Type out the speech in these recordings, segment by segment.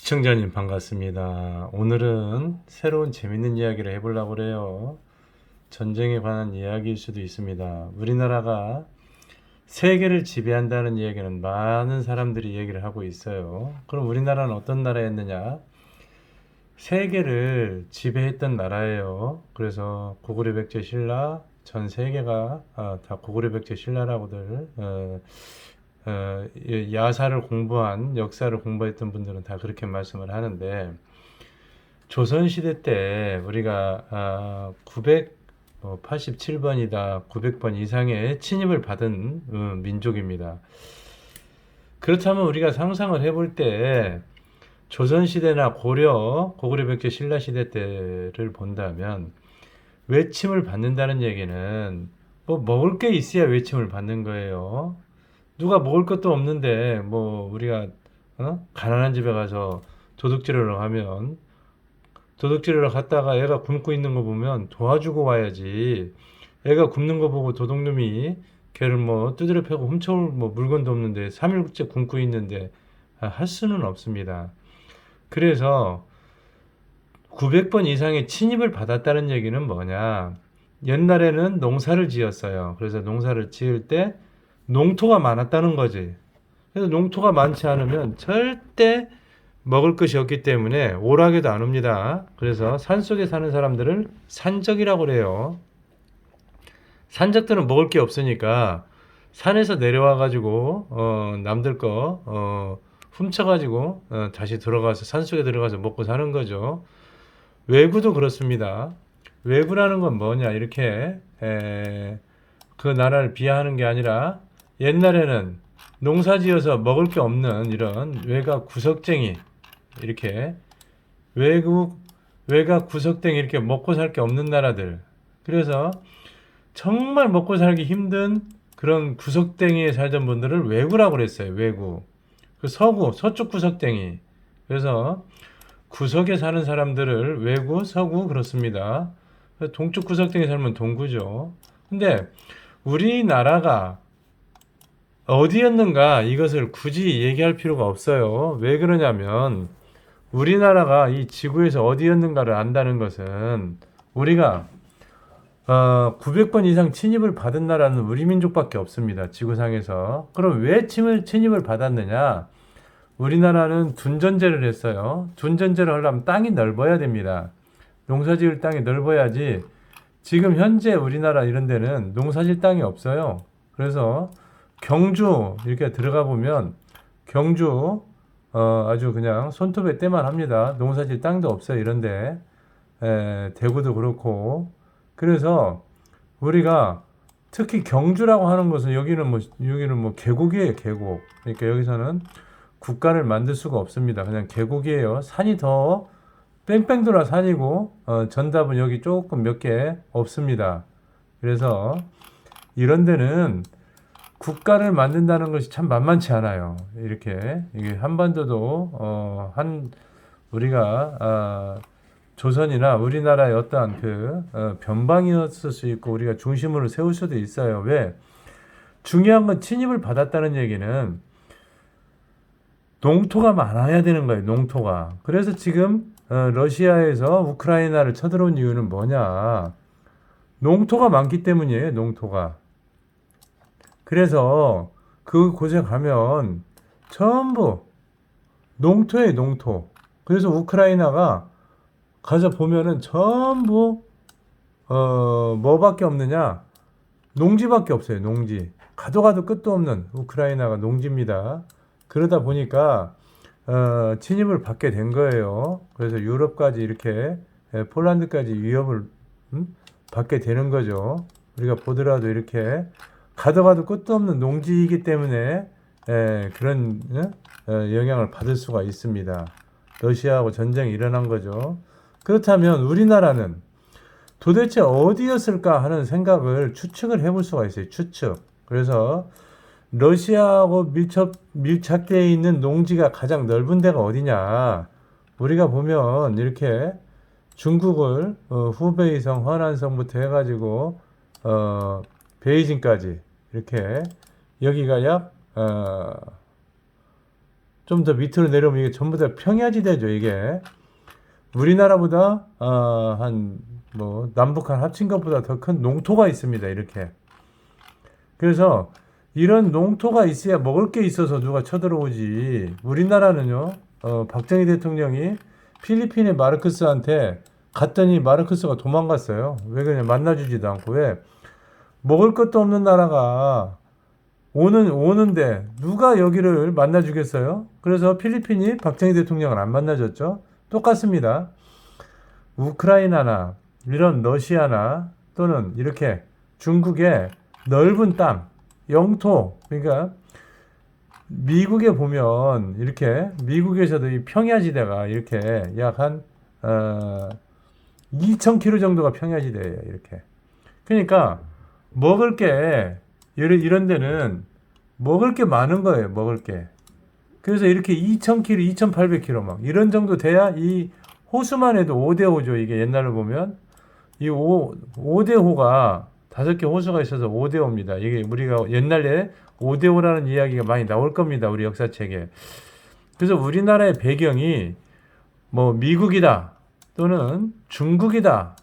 시청자님 반갑습니다. 오늘은 새로운 재밌는 이야기를 해보려고 그래요. 전쟁에 관한 이야기일 수도 있습니다. 우리나라가 세계를 지배한다는 이야기는 많은 사람들이 얘기를 하고 있어요. 그럼 우리나라는 어떤 나라였느냐? 세계를 지배했던 나라예요. 그래서 고구려 백제 신라 전 세계가 다 고구려 백제 신라라고들 야사를 공부한 역사를 공부했던 분들은 다 그렇게 말씀을 하는데, 조선시대 때 우리가 987번이다 900번 이상의 침입을 받은 민족입니다. 그렇다면 우리가 상상을 해볼 때 조선시대나 고구려 백제 신라시대 때를 본다면 외침을 받는다는 얘기는 뭐 먹을 게 있어야 외침을 받는 거예요. 누가 먹을 것도 없는데 뭐 우리가 가난한 집에 가서 도둑질을 하면, 도둑질을 갔다가 애가 굶고 있는 거 보면 도와주고 와야지. 애가 굶는 거 보고 도둑놈이 걔를 뭐 두드려 패고 훔쳐올 뭐 물건도 없는데 3일째 굶고 있는데 할 수는 없습니다. 그래서 900번 이상의 침입을 받았다는 얘기는 뭐냐? 옛날에는 농사를 지었어요. 그래서 농사를 지을 때 농토가 많았다는 거지. 그래서 농토가 많지 않으면 절대 먹을 것이 없기 때문에 오락에도 안 옵니다. 그래서 산속에 사는 사람들을 산적이라고 그래요. 산적들은 먹을 게 없으니까 산에서 내려와 가지고 남들 거 훔쳐 가지고 다시 들어가서 산속에 들어가서 먹고 사는 거죠. 외구도 그렇습니다. 외구라는 건 뭐냐? 이렇게 그 나라를 비하하는 게 아니라, 옛날에는 농사지어서 먹을 게 없는 이런 외가 구석쟁이, 이렇게 외가 구석탱이, 이렇게 먹고 살 게 없는 나라들, 그래서 정말 먹고 살기 힘든 그런 구석탱이에 살던 분들을 외구라고 그랬어요. 외구. 그 서쪽 구석탱이. 그래서 구석에 사는 사람들을 외구, 서구 그렇습니다. 동쪽 구석탱이 살면 동구죠. 근데 우리나라가 어디였는가 이것을 굳이 얘기할 필요가 없어요. 왜 그러냐면, 우리나라가 이 지구에서 어디였는가를 안다는 것은, 우리가 900번 이상 침입을 받은 나라는 우리 민족밖에 없습니다. 지구상에서. 그럼 왜 침입을 받았느냐? 우리나라는 둔전제를 했어요. 둔전제를 하려면 땅이 넓어야 됩니다. 농사지을 땅이 넓어야지. 지금 현재 우리나라 이런 데는 농사질 땅이 없어요. 그래서 경주 이렇게 들어가 보면, 경주 아주 그냥 손톱에 때만 합니다. 농사질 땅도 없어요. 이런데 대구도 그렇고. 그래서 우리가 특히 경주라고 하는 것은, 여기는 뭐 계곡이에요. 계곡. 그러니까 여기서는 국가를 만들 수가 없습니다. 그냥 계곡이에요. 산이 더 뺑뺑 돌아 산이고, 전답은 여기 조금 몇 개 없습니다. 그래서 이런 데는 국가를 만든다는 것이 참 만만치 않아요. 이게 한반도도 우리가 조선이나 우리나라의 어떠한 변방이었을 수 있고, 우리가 중심으로 세울 수도 있어요. 왜? 중요한 건 침입을 받았다는 얘기는 농토가 많아야 되는 거예요. 농토가. 그래서 지금 러시아에서 우크라이나를 쳐들어온 이유는 뭐냐? 농토가 많기 때문이에요. 농토가. 그래서 그곳에 가면 전부 농토예요. 농토. 그래서 우크라이나가 가서 보면은 전부 뭐밖에 없느냐? 농지밖에 없어요. 농지. 가도 끝도 없는 우크라이나가 농지입니다. 그러다 보니까 침입을 받게 된 거예요. 그래서 유럽까지 이렇게 폴란드까지 위협을 받게 되는 거죠. 우리가 보더라도 이렇게 가도 끝도 없는 농지이기 때문에 그런 영향을 받을 수가 있습니다. 러시아하고 전쟁이 일어난 거죠. 그렇다면 우리나라는 도대체 어디였을까 하는 생각을 추측을 해볼 수가 있어요. 추측. 그래서 러시아하고 밀착되어 있는 농지가 가장 넓은 데가 어디냐? 우리가 보면 이렇게 중국을 후베이성, 허난성부터 해가지고 베이징까지, 이렇게 여기가 약 좀 더 밑으로 내려오면 이게 전부 다 평야지대죠. 이게 우리나라보다 한 뭐 남북한 합친 것보다 더 큰 농토가 있습니다. 이렇게. 그래서 이런 농토가 있어야 먹을 게 있어서 누가 쳐들어오지. 우리나라는요. 박정희 대통령이 필리핀의 마르크스한테 갔더니 마르크스가 도망갔어요. 왜 그러냐? 만나주지도 않고. 왜? 먹을 것도 없는 나라가 오는데 누가 여기를 만나주겠어요? 그래서 필리핀이 박정희 대통령을 안 만나줬죠. 똑같습니다. 우크라이나나 이런 러시아나 또는 이렇게 중국의 넓은 땅, 영토, 그러니까 미국에 보면 이렇게 미국에서도 이 평야지대가 이렇게 약 한 2,000km 정도가 평야지대예요. 이렇게. 그러니까 먹을 게 이런 데는 먹을 게 많은 거예요. 먹을 게. 그래서 이렇게 2,000km, 2,800km 막 이런 정도 돼야 이 호수만 해도 5대5죠. 이게 옛날로 보면 이 5대5가 5개 호수가 있어서 5대5입니다. 이게 우리가 옛날에 5대5라는 이야기가 많이 나올 겁니다. 우리 역사책에. 그래서 우리나라의 배경이 뭐 미국이다 또는 중국이다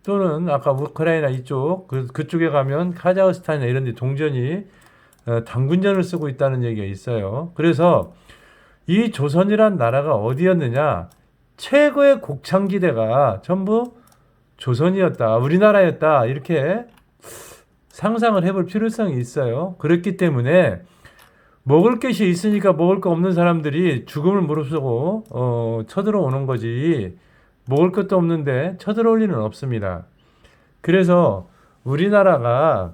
또는 아까 우크라이나 이쪽 그쪽에 가면 카자흐스탄이나 이런 데 동전이 당군전을 쓰고 있다는 얘기가 있어요. 그래서 이 조선이란 나라가 어디였느냐? 최고의 곡창지대가 전부 조선이었다, 우리나라였다, 이렇게 상상을 해볼 필요성이 있어요. 그렇기 때문에 먹을 것이 있으니까 먹을 거 없는 사람들이 죽음을 무릅쓰고 쳐들어오는 거지, 먹을 것도 없는데 쳐들어올 리는 없습니다. 그래서 우리나라가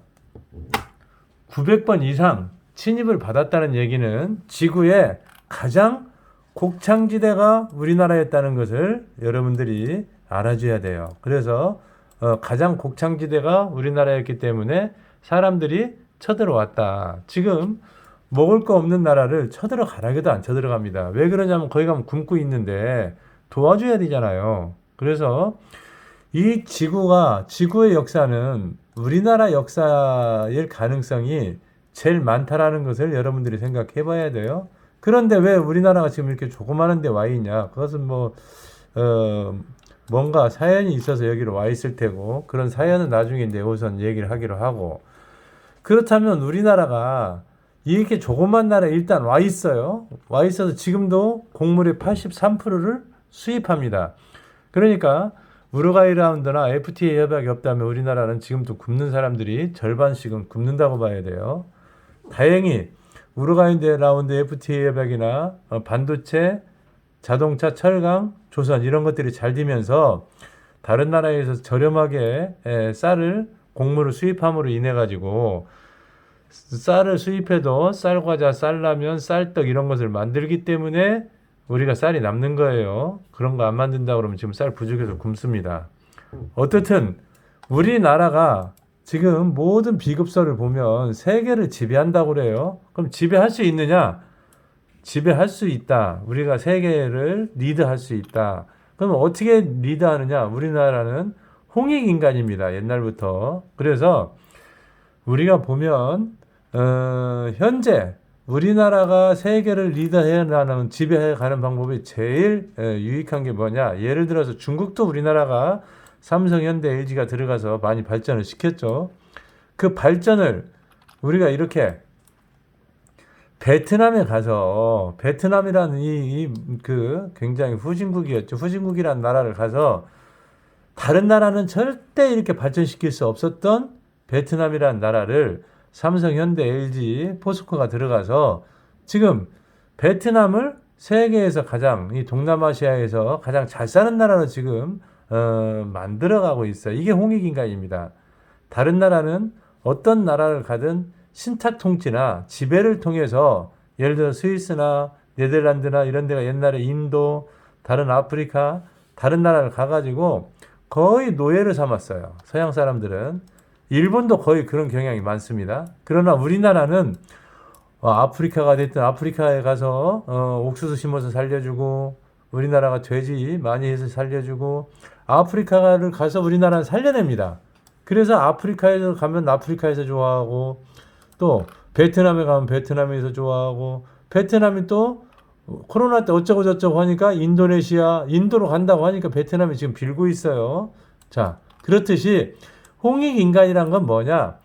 900번 이상 침입을 받았다는 얘기는 지구의 가장 곡창지대가 우리나라였다는 것을 여러분들이 알아줘야 돼요. 그래서 가장 곡창지대가 우리나라였기 때문에 사람들이 쳐들어왔다. 지금 먹을 거 없는 나라를 쳐들어가라고도 안 쳐들어갑니다. 왜 그러냐면 거기 가면 굶고 있는데 도와줘야 되잖아요. 그래서 이 지구의 역사는 우리나라 역사일 가능성이 제일 많다라는 것을 여러분들이 생각해 봐야 돼요. 그런데 왜 우리나라가 지금 이렇게 조그마한 데 와 있냐? 그것은 뭔가 사연이 있어서 여기로 와 있을 테고, 그런 사연은 나중에 이제 우선 얘기를 하기로 하고, 그렇다면 우리나라가 이렇게 조그만 나라에 일단 와 있어요. 와 있어서 지금도 곡물의 83%를 수입합니다. 그러니까 우루과이 라운드나 FTA 협약이 없다면 우리나라는 지금도 굶는 사람들이 절반씩은 굶는다고 봐야 돼요. 다행히 우루과이 라운드 FTA 협약이나 반도체, 자동차, 철강, 조선 이런 것들이 잘 되면서 다른 나라에서 저렴하게 쌀을 곡물을 수입함으로 인해 가지고 쌀을 수입해도 쌀과자, 쌀라면, 쌀떡 이런 것을 만들기 때문에 우리가 쌀이 남는 거예요. 그런 거 안 만든다 그러면 지금 쌀 부족해서 굶습니다. 어떻든 우리나라가 지금 모든 비급서를 보면 세계를 지배한다고 그래요. 그럼 지배할 수 있느냐? 지배할 수 있다. 우리가 세계를 리드할 수 있다. 그럼 어떻게 리드하느냐? 우리나라는 홍익인간입니다. 옛날부터. 그래서 우리가 보면 현재 우리나라가 세계를 리드해 나가는, 지배해 가는 방법이 제일 유익한 게 뭐냐? 예를 들어서 중국도 우리나라가 삼성, 현대, LG가 들어가서 많이 발전을 시켰죠. 그 발전을 우리가 이렇게 베트남에 가서, 베트남이라는 그 굉장히 후진국이었죠. 후진국이라는 나라를 가서 다른 나라는 절대 이렇게 발전시킬 수 없었던 베트남이라는 나라를 삼성, 현대, LG, 포스코가 들어가서 지금 베트남을 세계에서 가장, 이 동남아시아에서 가장 잘 사는 나라로 지금 만들어가고 있어요. 이게 홍익인간입니다. 다른 나라는 어떤 나라를 가든 신탁 통치나 지배를 통해서, 예를 들어 스위스나 네덜란드나 이런 데가 옛날에 인도, 다른 아프리카, 다른 나라를 가가지고 거의 노예를 삼았어요. 서양 사람들은. 일본도 거의 그런 경향이 많습니다. 그러나 우리나라는 아프리카가 됐든 아프리카에 가서 옥수수 심어서 살려주고, 우리나라가 돼지 많이 해서 살려주고, 아프리카를 가서 우리나라는 살려냅니다. 그래서 아프리카에서 가면 아프리카에서 좋아하고, 또 베트남에 가면 베트남에서 좋아하고, 베트남이 또 코로나 때 어쩌고 저쩌고 하니까 인도네시아, 인도로 간다고 하니까 베트남이 지금 빌고 있어요. 자, 그렇듯이 홍익인간이란 건 뭐냐?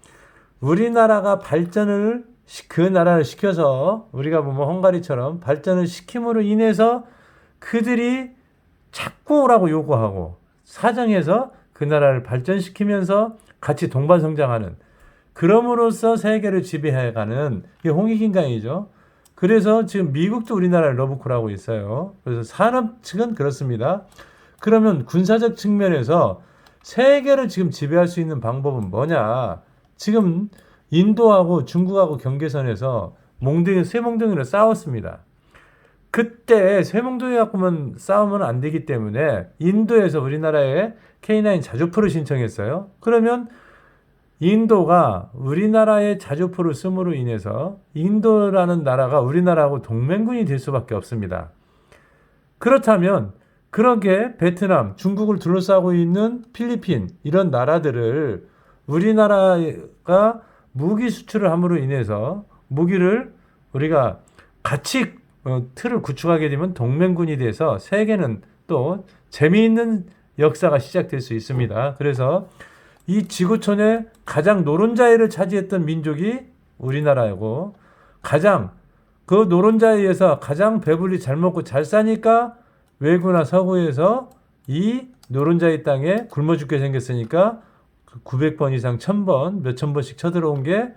우리나라가 발전을 그 나라를 시켜서 우리가 보면 헝가리처럼 발전을 시킴으로 인해서 그들이 자꾸 오라고 요구하고 사정해서 그 나라를 발전시키면서 같이 동반성장하는 그럼으로써 세계를 지배해가는 게 홍익인간이죠. 그래서 지금 미국도 우리나라를 러브콜하고 있어요. 그래서 산업 측은 그렇습니다. 그러면 군사적 측면에서 세계를 지금 지배할 수 있는 방법은 뭐냐? 지금 인도하고 중국하고 경계선에서 쇠몽둥이로 싸웠습니다. 그때 쇠몽둥이 갖고만 싸우면 안 되기 때문에 인도에서 우리나라에 K9 자주포를 신청했어요. 그러면 인도가 우리나라의 자주포를 씀으로 인해서 인도라는 나라가 우리나라하고 동맹군이 될 수밖에 없습니다. 그렇다면 그렇게 베트남, 중국을 둘러싸고 있는 필리핀 이런 나라들을 우리나라가 무기 수출을 함으로 인해서 무기를 우리가 같이 틀을 구축하게 되면 동맹군이 돼서 세계는 또 재미있는 역사가 시작될 수 있습니다. 그래서 이 지구촌의 가장 노른자위를 차지했던 민족이 우리나라고 가장 그 노른자위에서 가장 배불리 잘 먹고 잘 사니까 외구나 서구에서 이 노른자위 땅에 굶어 죽게 생겼으니까 900번 이상 1000번 몇천 번씩 쳐들어온 게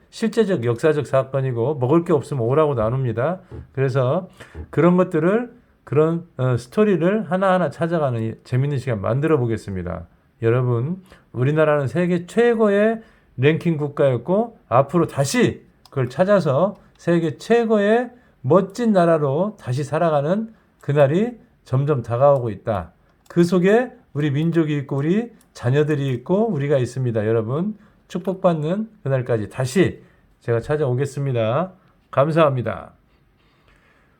실제적 역사적 사건이고 먹을 게 없으면 오라고 나눕니다. 그래서 그런 것들을 그런 스토리를 하나하나 찾아가는 재밌는 시간 만들어 보겠습니다. 여러분 우리나라는 세계 최고의 랭킹 국가였고 앞으로 다시 그걸 찾아서 세계 최고의 멋진 나라로 다시 살아가는 그날이 점점 다가오고 있다. 그 속에 우리 민족이 있고 우리 자녀들이 있고 우리가 있습니다. 여러분 축복받는 그날까지 다시 제가 찾아오겠습니다. 감사합니다.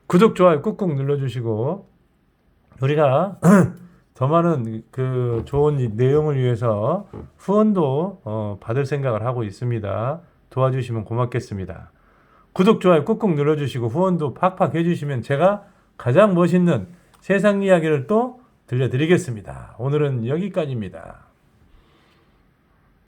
구독, 좋아요 꾹꾹 눌러주시고 우리가 더 많은 그 좋은 내용을 위해서 후원도 받을 생각을 하고 있습니다. 도와주시면 고맙겠습니다. 구독, 좋아요 꾹꾹 눌러주시고 후원도 팍팍 해주시면 제가 가장 멋있는 세상 이야기를 또 들려드리겠습니다. 오늘은 여기까지입니다.